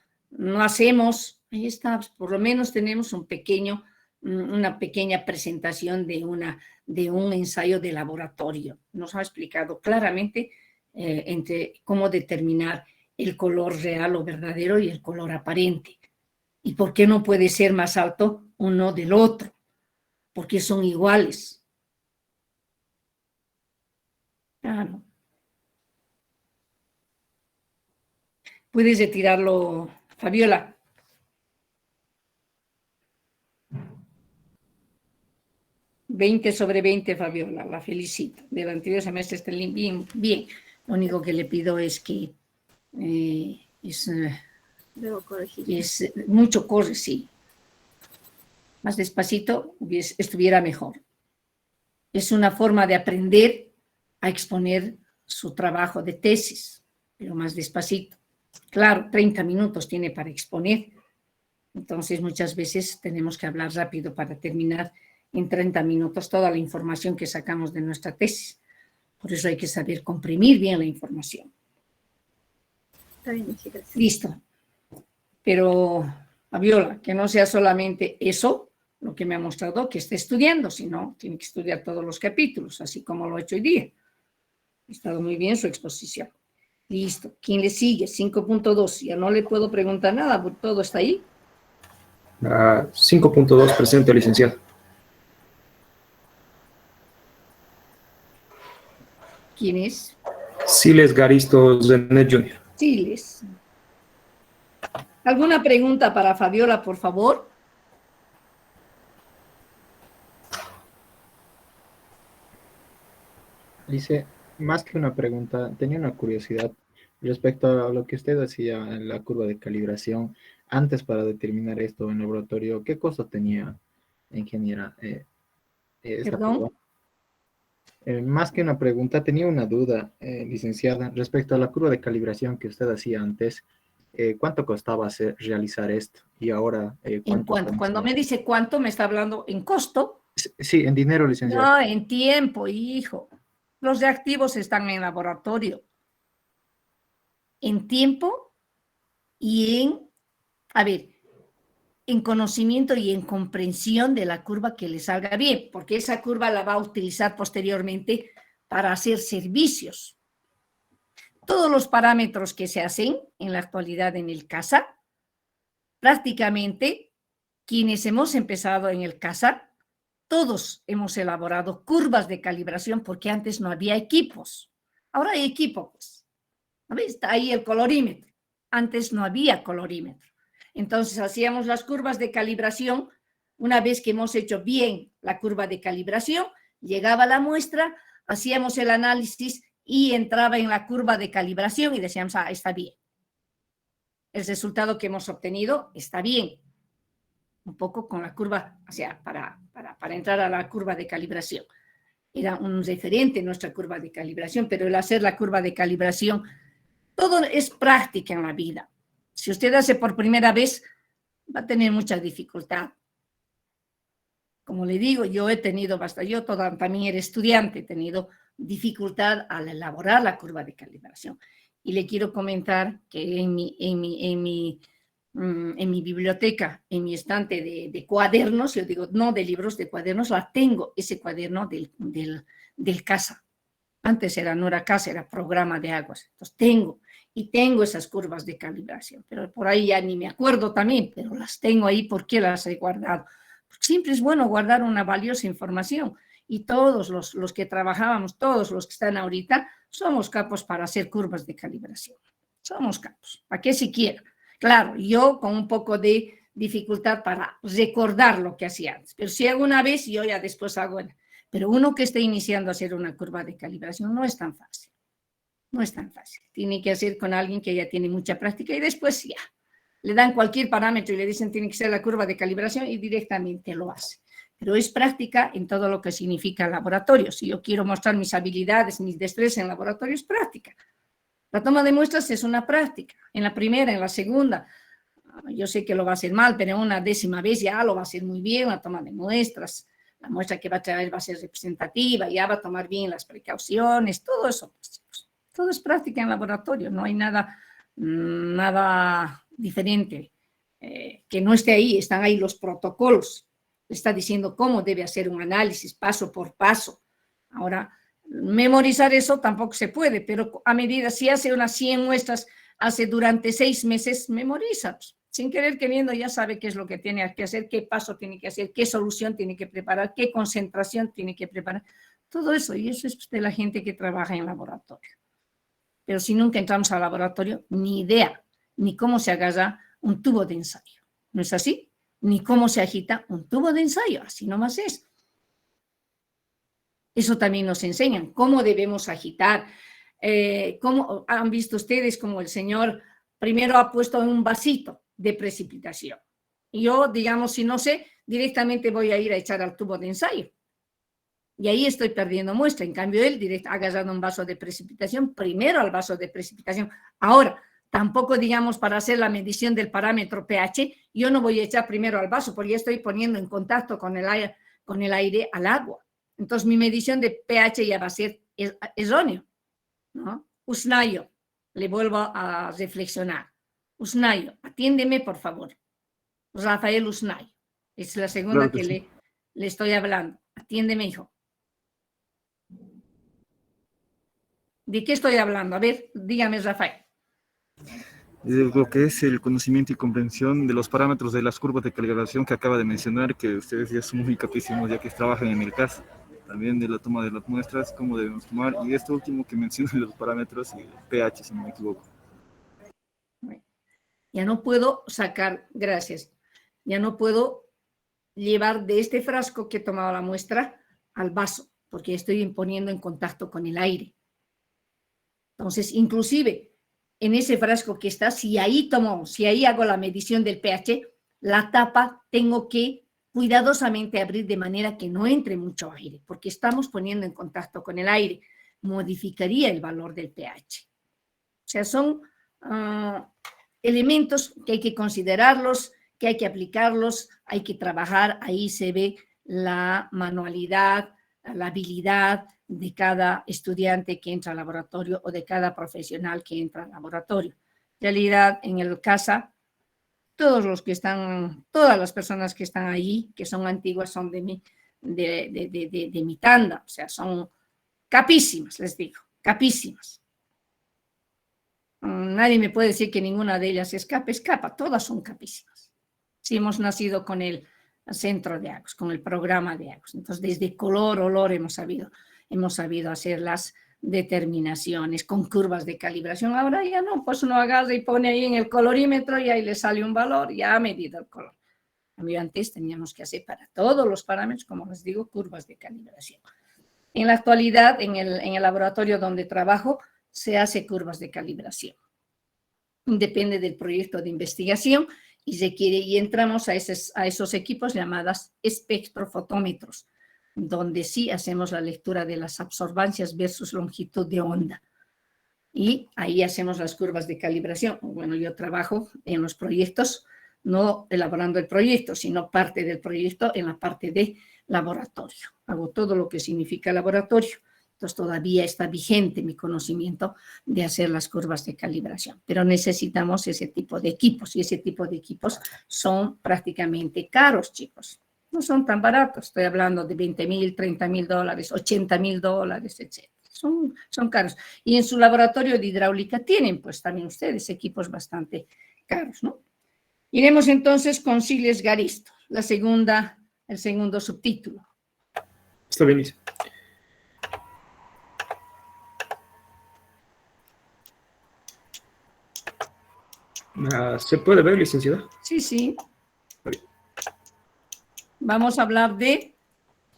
Speaker 2: hacemos, ahí está, por lo menos tenemos una pequeña presentación de un ensayo de laboratorio. Nos ha explicado claramente entre cómo determinar el color real o verdadero y el color aparente. ¿Y por qué no puede ser más alto uno del otro? Porque son iguales. Claro. Puedes retirarlo, Fabiola. 20 sobre 20, Fabiola, la felicito. Del anterior semestre está bien, bien. Lo único que le pido es que
Speaker 1: Debo corregir.
Speaker 2: es mucho corre, sí. Más despacito estuviera mejor. Es una forma de aprender a exponer su trabajo de tesis, pero más despacito. Claro, 30 minutos tiene para exponer. Entonces, muchas veces tenemos que hablar rápido para terminar en 30 minutos toda la información que sacamos de nuestra tesis. Por eso hay que saber comprimir bien la información.
Speaker 1: Está bien, gracias.
Speaker 2: Listo. Pero, Fabiola, que no sea solamente eso lo que me ha mostrado que esté estudiando, sino tiene que estudiar todos los capítulos, así como lo ha hecho hoy día. Ha estado muy bien su exposición. Listo. ¿Quién le sigue? 5.2. Ya no le puedo preguntar nada, porque todo está ahí.
Speaker 6: 5.2, presente, licenciado.
Speaker 2: ¿Quién es?
Speaker 6: Siles Garisto Zenet Jr.
Speaker 2: Siles. ¿Alguna pregunta para Fabiola, por favor?
Speaker 6: Dice, más que una pregunta, tenía una curiosidad respecto a lo que usted hacía en la curva de calibración. Antes, para determinar esto en laboratorio, ¿qué costo tenía, ingeniera, esta
Speaker 2: ¿Perdón?
Speaker 6: curva? Más que una pregunta, tenía una duda, licenciada, respecto a la curva de calibración que usted hacía antes. ¿Cuánto costaba realizar esto? Y ahora,
Speaker 2: ¿En
Speaker 6: ¿cuánto
Speaker 2: cuánto?
Speaker 6: estamos
Speaker 2: Cuando
Speaker 6: hablando?
Speaker 2: me dice cuánto, me está hablando en costo.
Speaker 6: Sí, en dinero, licenciada.
Speaker 2: No, en tiempo, hijo. Los reactivos están en laboratorio. En tiempo y en conocimiento y en comprensión de la curva que le salga bien, porque esa curva la va a utilizar posteriormente para hacer servicios. Todos los parámetros que se hacen en la actualidad en el CASA, prácticamente quienes hemos empezado en el CASA, todos hemos elaborado curvas de calibración porque antes no había equipos. Ahora hay equipo, pues. Está ahí el colorímetro. Antes no había colorímetro. Entonces hacíamos las curvas de calibración. Una vez que hemos hecho bien la curva de calibración, llegaba la muestra, hacíamos el análisis y entraba en la curva de calibración y decíamos, está bien. El resultado que hemos obtenido está bien. Un poco con la curva, o sea, para entrar a la curva de calibración. Era un referente nuestra curva de calibración, pero el hacer la curva de calibración, todo es práctica en la vida. Si usted hace por primera vez, va a tener mucha dificultad. Como le digo, yo he tenido también era estudiante, he tenido dificultad al elaborar la curva de calibración. Y le quiero comentar que en mi biblioteca, en mi estante de cuadernos, yo digo, no de libros, de cuadernos, tengo ese cuaderno del CASA. Antes no era CASA, era programa de aguas. Entonces tengo esas curvas de calibración, pero por ahí ya ni me acuerdo también, pero las tengo ahí. ¿Por qué las he guardado? Porque siempre es bueno guardar una valiosa información. Y todos los que trabajábamos, todos los que están ahorita, somos capos para hacer curvas de calibración. Somos capos. ¿Para qué siquiera? Claro, yo con un poco de dificultad para recordar lo que hacía antes, pero si hago una vez, yo ya después hago. Pero uno que esté iniciando a hacer una curva de calibración no es tan fácil. No es tan fácil. Tiene que hacer con alguien que ya tiene mucha práctica y después ya. Le dan cualquier parámetro y le dicen tiene que ser la curva de calibración y directamente lo hace. Pero es práctica en todo lo que significa laboratorio. Si yo quiero mostrar mis habilidades, mis destrezas en laboratorio, es práctica. La toma de muestras es una práctica. En la primera, en la segunda, yo sé que lo va a hacer mal, pero en una 10ª vez ya lo va a hacer muy bien, la toma de muestras. La muestra que va a traer va a ser representativa, ya va a tomar bien las precauciones, todo eso. Todo es práctica en laboratorio, no hay nada diferente que no esté ahí. Están ahí los protocolos. Está diciendo cómo debe hacer un análisis paso por paso. Ahora, memorizar eso tampoco se puede, pero a medida, si hace unas 100 muestras, hace durante 6 meses, memoriza. Sin querer queriendo ya sabe qué es lo que tiene que hacer, qué paso tiene que hacer, qué solución tiene que preparar, qué concentración tiene que preparar. Todo eso, y eso es de la gente que trabaja en laboratorio. Pero si nunca entramos al laboratorio, ni idea, ni cómo se agarra un tubo de ensayo. ¿No es así? Ni cómo se agita un tubo de ensayo, así nomás es. Eso también nos enseñan, cómo debemos agitar. Cómo han visto ustedes como el señor primero ha puesto un vasito de precipitación. Y yo, digamos, si no sé, directamente voy a ir a echar al tubo de ensayo. Y ahí estoy perdiendo muestra. En cambio, él ha agarrado un vaso de precipitación, primero al vaso de precipitación. Ahora, tampoco, digamos, para hacer la medición del parámetro pH, yo no voy a echar primero al vaso, porque ya estoy poniendo en contacto con el aire al agua. Entonces, mi medición de pH ya va a ser erróneo, ¿no? Usnayo, le vuelvo a reflexionar. Usnayo, atiéndeme, por favor. Rafael Usnayo. Es la segunda
Speaker 7: Claro que sí.
Speaker 2: le estoy hablando. Atiéndeme, hijo. ¿De qué estoy hablando? A ver, dígame, Rafael.
Speaker 7: De lo que es el conocimiento y comprensión de los parámetros de las curvas de calibración que acaba de mencionar, que ustedes ya son muy capísimos ya que trabajan en el caso. También de la toma de las muestras, cómo debemos tomar, y esto último que mencionan los parámetros y el pH, si no me equivoco.
Speaker 2: Ya no puedo sacar, gracias, ya no puedo llevar de este frasco que he tomado la muestra al vaso, porque estoy poniendo en contacto con el aire. Entonces, inclusive, en ese frasco que está, si ahí hago la medición del pH, la tapa tengo que cuidadosamente abrir de manera que no entre mucho aire, porque estamos poniendo en contacto con el aire, modificaría el valor del pH. O sea, son elementos que hay que considerarlos, que hay que aplicarlos, hay que trabajar, ahí se ve la manualidad, la habilidad de cada estudiante que entra al laboratorio o de cada profesional que entra al laboratorio. En realidad, en el CASA, todas las personas que están allí, que son antiguas, son de mi tanda, o sea, son capísimas, les digo, capísimas. Nadie me puede decir que ninguna de ellas escapa, todas son capísimas. Si hemos nacido con el centro de AGOS, con el programa de AGOS. Entonces, desde color, olor hemos sabido hacer las determinaciones con curvas de calibración. Ahora ya no, pues uno agarra y pone ahí en el colorímetro y ahí le sale un valor, ya ha medido el color. Antes teníamos que hacer para todos los parámetros, como les digo, curvas de calibración. En la actualidad, en el laboratorio donde trabajo, se hace curvas de calibración. Depende del proyecto de investigación y entramos a esos equipos llamadas espectrofotómetros, donde sí hacemos la lectura de las absorbancias versus longitud de onda. Y ahí hacemos las curvas de calibración. Bueno, yo trabajo en los proyectos, no elaborando el proyecto, sino parte del proyecto en la parte de laboratorio. Hago todo lo que significa laboratorio. Entonces todavía está vigente mi conocimiento de hacer las curvas de calibración. Pero necesitamos ese tipo de equipos y ese tipo de equipos son prácticamente caros, chicos. No son tan baratos. Estoy hablando de $20,000, $30,000, $80,000, etc. Son caros. Y en su laboratorio de hidráulica tienen, pues también ustedes, equipos bastante caros, ¿no? Iremos entonces con Siles Garisto, el segundo subtítulo.
Speaker 8: Está bien, Lice. ¿Se puede ver, licenciada?
Speaker 2: Sí, sí. Vamos a hablar de...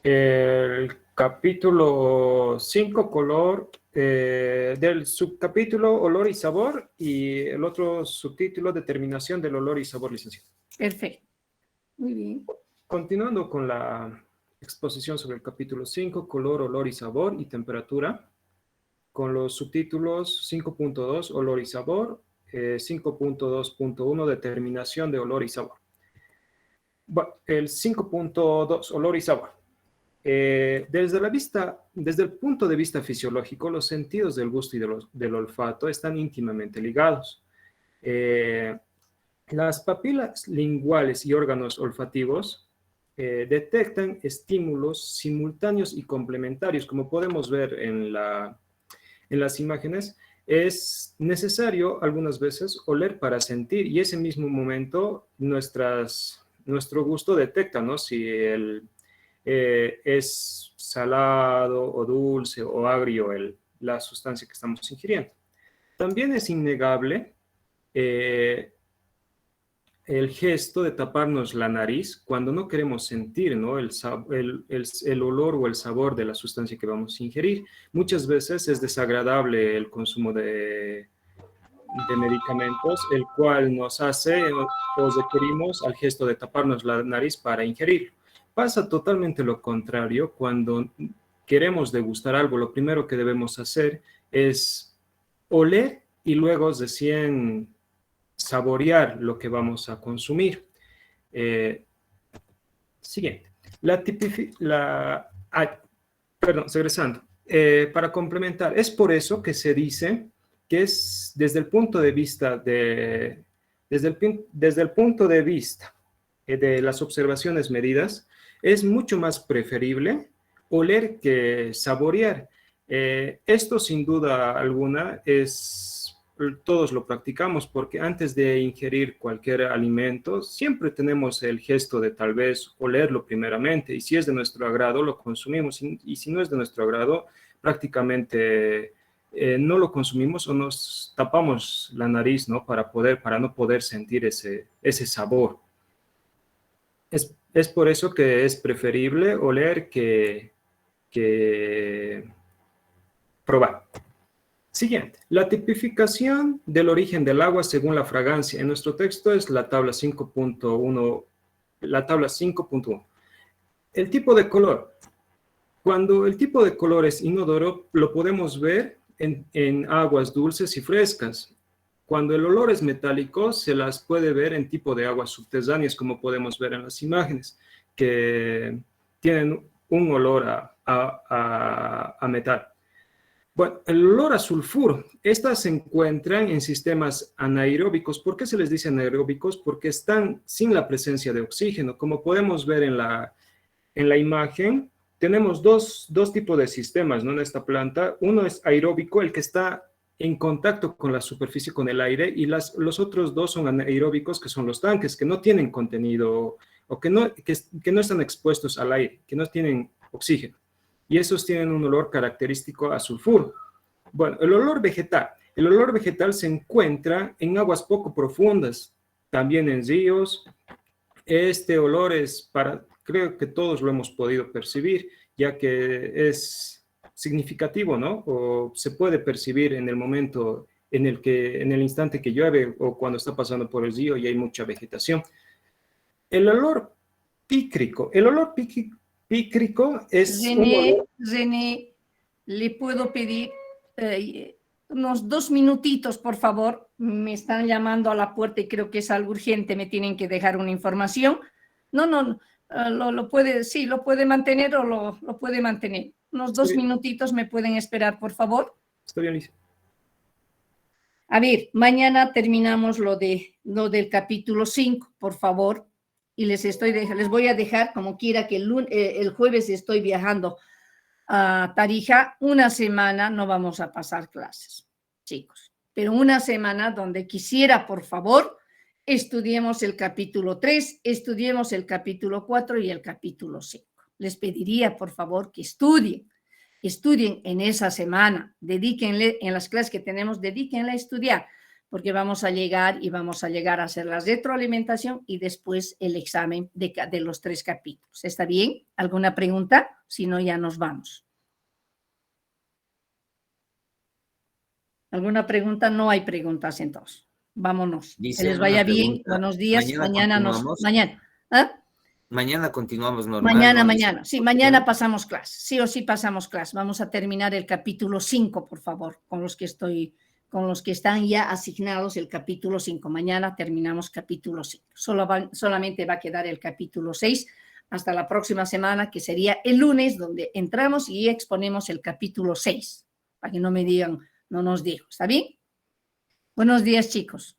Speaker 8: El capítulo 5, color, del subcapítulo olor y sabor, y el otro subtítulo, determinación del olor y sabor, licenciado.
Speaker 2: Perfecto. Muy bien.
Speaker 8: Continuando con la exposición sobre el capítulo 5, color, olor y sabor y temperatura, con los subtítulos 5.2, olor y sabor, 5.2.1, determinación de olor y sabor. Bueno, el 5.2, olor y sabor. Desde el punto de vista fisiológico, los sentidos del gusto y del olfato están íntimamente ligados. Las papilas linguales y órganos olfativos detectan estímulos simultáneos y complementarios. Como podemos ver en las imágenes, es necesario algunas veces oler para sentir, y ese mismo momento nuestro gusto detecta, ¿no? Si es salado o dulce o agrio la sustancia que estamos ingiriendo. También es innegable el gesto de taparnos la nariz cuando no queremos sentir, ¿no?, el olor o el sabor de la sustancia que vamos a ingerir. Muchas veces es desagradable el consumo de medicamentos, el cual nos hace o requerimos al gesto de taparnos la nariz para ingerir. Pasa totalmente lo contrario. Cuando queremos degustar algo, lo primero que debemos hacer es oler y luego recién saborear lo que vamos a consumir. Siguiente. Regresando. Para complementar, es por eso que se dice que es desde el punto de vista de las observaciones medidas, es mucho más preferible oler que saborear. Esto sin duda alguna todos lo practicamos, porque antes de ingerir cualquier alimento siempre tenemos el gesto de tal vez olerlo primeramente, y si es de nuestro agrado lo consumimos, y si no es de nuestro agrado prácticamente no lo consumimos o nos tapamos la nariz, ¿no?, para no poder sentir ese sabor. Es por eso que es preferible oler que probar. Siguiente. La tipificación del origen del agua según la fragancia. En nuestro texto es la tabla 5.1. La tabla 5.1. El tipo de color. Cuando el tipo de color es inodoro, lo podemos ver en aguas dulces y frescas. Cuando el olor es metálico, se las puede ver en tipo de aguas subterráneas, como podemos ver en las imágenes, que tienen un olor a metal. Bueno, el olor a sulfuro. Estas se encuentran en sistemas anaeróbicos. ¿Por qué se les dice anaeróbicos? Porque están sin la presencia de oxígeno. Como podemos ver en la imagen, tenemos dos tipos de sistemas, ¿no?, en esta planta. Uno es aeróbico, el que está en contacto con la superficie, con el aire, y los otros dos son anaeróbicos, que son los tanques, que no tienen contenido o que no están expuestos al aire, que no tienen oxígeno. Y esos tienen un olor característico a sulfuro. Bueno, el olor vegetal. El olor vegetal se encuentra en aguas poco profundas, también en ríos. Este olor creo que todos lo hemos podido percibir, ya que es significativo, ¿no? O se puede percibir en el momento en el instante que llueve o cuando está pasando por el río y hay mucha vegetación. El olor pícrico. El olor pícrico es
Speaker 2: René, ¿le puedo pedir unos 2 minutitos, por favor? Me están llamando a la puerta y creo que es algo urgente, me tienen que dejar una información. No, lo puede mantener o lo puede mantener. Unos 2 minutitos me pueden esperar, por favor.
Speaker 8: Está bien, Lisa.
Speaker 2: A ver, mañana terminamos lo del capítulo 5, por favor. Y les voy a dejar, como quiera que el jueves estoy viajando a Tarija, una semana no vamos a pasar clases, chicos, pero una semana donde quisiera, por favor, estudiemos el capítulo 3, estudiemos el capítulo 4 y el capítulo 5. Les pediría, por favor, que estudien en esa semana, dedíquenle, en las clases que tenemos, dedíquenle a estudiar, porque vamos a llegar a hacer la retroalimentación y después el examen de los 3 capítulos. ¿Está bien? ¿Alguna pregunta? Si no, ya nos vamos. ¿Alguna pregunta? No hay preguntas entonces. Vámonos.
Speaker 9: Dice,
Speaker 2: que les vaya bien. Buenos días.
Speaker 9: Mañana continuamos normal.
Speaker 2: Mañana. Sí, mañana pasamos clase. Sí o sí pasamos clase. Vamos a terminar el capítulo 5, por favor, con los que están ya asignados el capítulo 5. Mañana terminamos capítulo 5. Solamente va a quedar el capítulo 6 hasta la próxima semana, que sería el lunes, donde entramos y exponemos el capítulo 6. Para que no me digan, no nos dijo. ¿Está bien? Buenos días, chicos.